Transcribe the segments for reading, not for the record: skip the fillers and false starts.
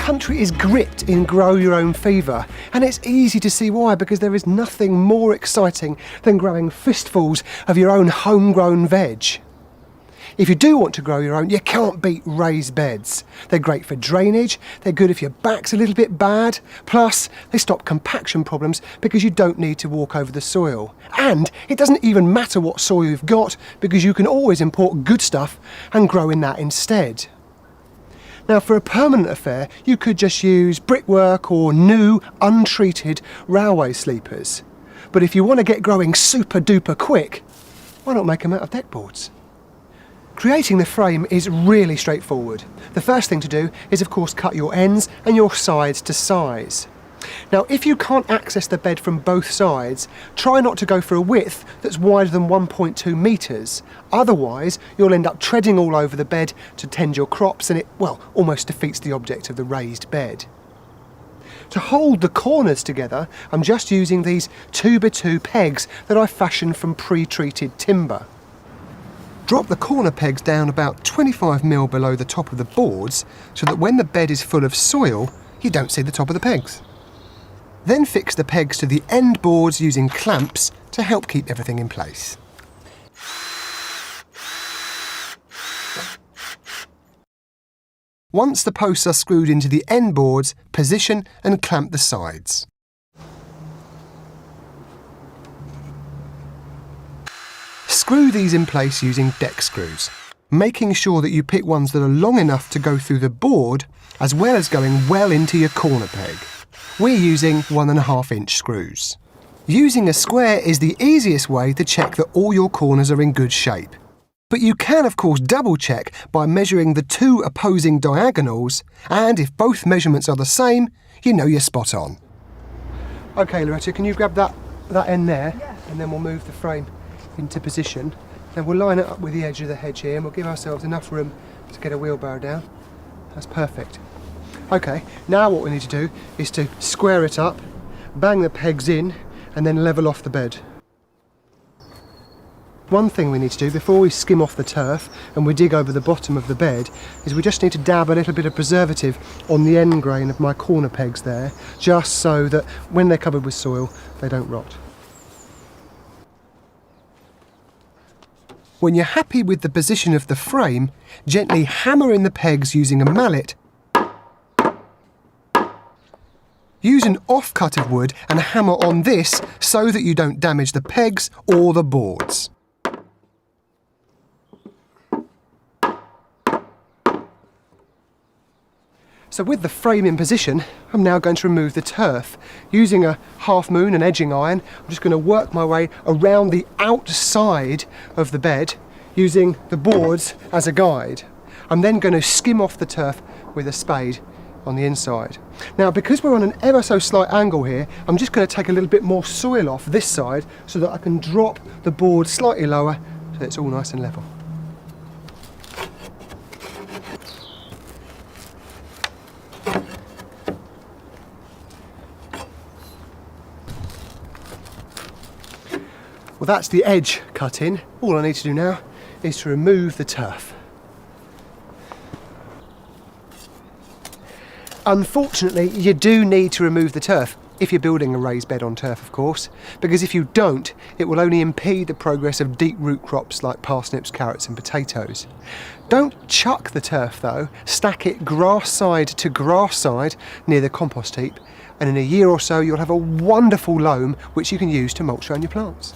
country is gripped in grow your own fever, and it's easy to see why, because there is nothing more exciting than growing fistfuls of your own homegrown veg. If you do want to grow your own, you can't beat raised beds. They're great for drainage, they're good if your back's a little bit bad, plus they stop compaction problems because you don't need to walk over the soil. And it doesn't even matter what soil you've got, because you can always import good stuff and grow in that instead. Now, for a permanent affair, you could just use brickwork or new, untreated railway sleepers. But if you want to get growing super duper quick, why not make them out of deck boards? Creating the frame is really straightforward. The first thing to do is, of course, cut your ends and your sides to size. Now, if you can't access the bed from both sides, try not to go for a width that's wider than 1.2 metres. Otherwise, you'll end up treading all over the bed to tend your crops, and it, well, almost defeats the object of the raised bed. To hold the corners together, I'm just using these 2x2 pegs that I fashioned from pre-treated timber. Drop the corner pegs down about 25mm below the top of the boards, so that when the bed is full of soil, you don't see the top of the pegs. Then fix the pegs to the end boards using clamps to help keep everything in place. Once the posts are screwed into the end boards, position and clamp the sides. Screw these in place using deck screws, making sure that you pick ones that are long enough to go through the board, as well as going well into your corner peg. We're using 1.5-inch screws. Using a square is the easiest way to check that all your corners are in good shape. But you can, of course, double check by measuring the two opposing diagonals, and if both measurements are the same, you know you're spot on. OK, Loretta, can you grab that end there? Yeah. And then we'll move the frame into position. Then we'll line it up with the edge of the hedge here, and we'll give ourselves enough room to get a wheelbarrow down. That's perfect. OK, now what we need to do is to square it up, bang the pegs in, and then level off the bed. One thing we need to do before we skim off the turf and we dig over the bottom of the bed is we just need to dab a little bit of preservative on the end grain of my corner pegs there, just so that when they're covered with soil, they don't rot. When you're happy with the position of the frame, gently hammer in the pegs using a mallet. Use an offcut of wood and hammer on this so that you don't damage the pegs or the boards. So with the frame in position, I'm now going to remove the turf. Using a half moon and edging iron, I'm just going to work my way around the outside of the bed using the boards as a guide. I'm then going to skim off the turf with a spade on the inside. Now, because we're on an ever so slight angle here, I'm just going to take a little bit more soil off this side so that I can drop the board slightly lower so that it's all nice and level. Well, that's the edge cut in. All I need to do now is to remove the turf. Unfortunately, you do need to remove the turf, if you're building a raised bed on turf, of course, because if you don't, it will only impede the progress of deep root crops like parsnips, carrots and potatoes. Don't chuck the turf though, stack it grass side to grass side near the compost heap, and in a year or so you'll have a wonderful loam which you can use to mulch around your plants.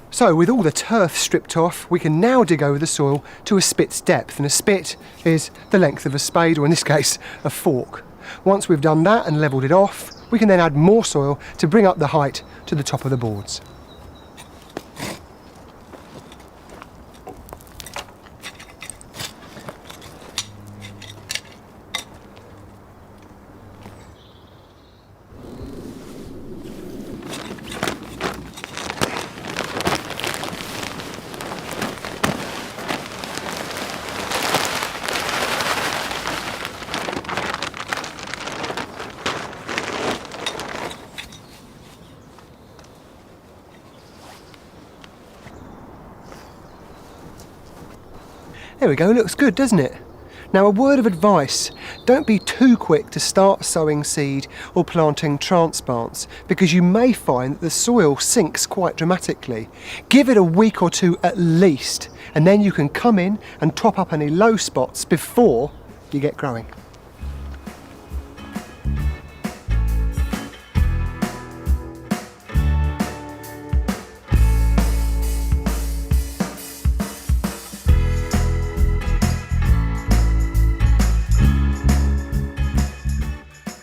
So with all the turf stripped off, we can now dig over the soil to a spit's depth, and a spit is the length of a spade, or in this case, a fork. Once we've done that and levelled it off, we can then add more soil to bring up the height to the top of the boards. There we go, looks good, doesn't it? Now, a word of advice, don't be too quick to start sowing seed or planting transplants, because you may find that the soil sinks quite dramatically. Give it a week or two at least, and then you can come in and top up any low spots before you get growing.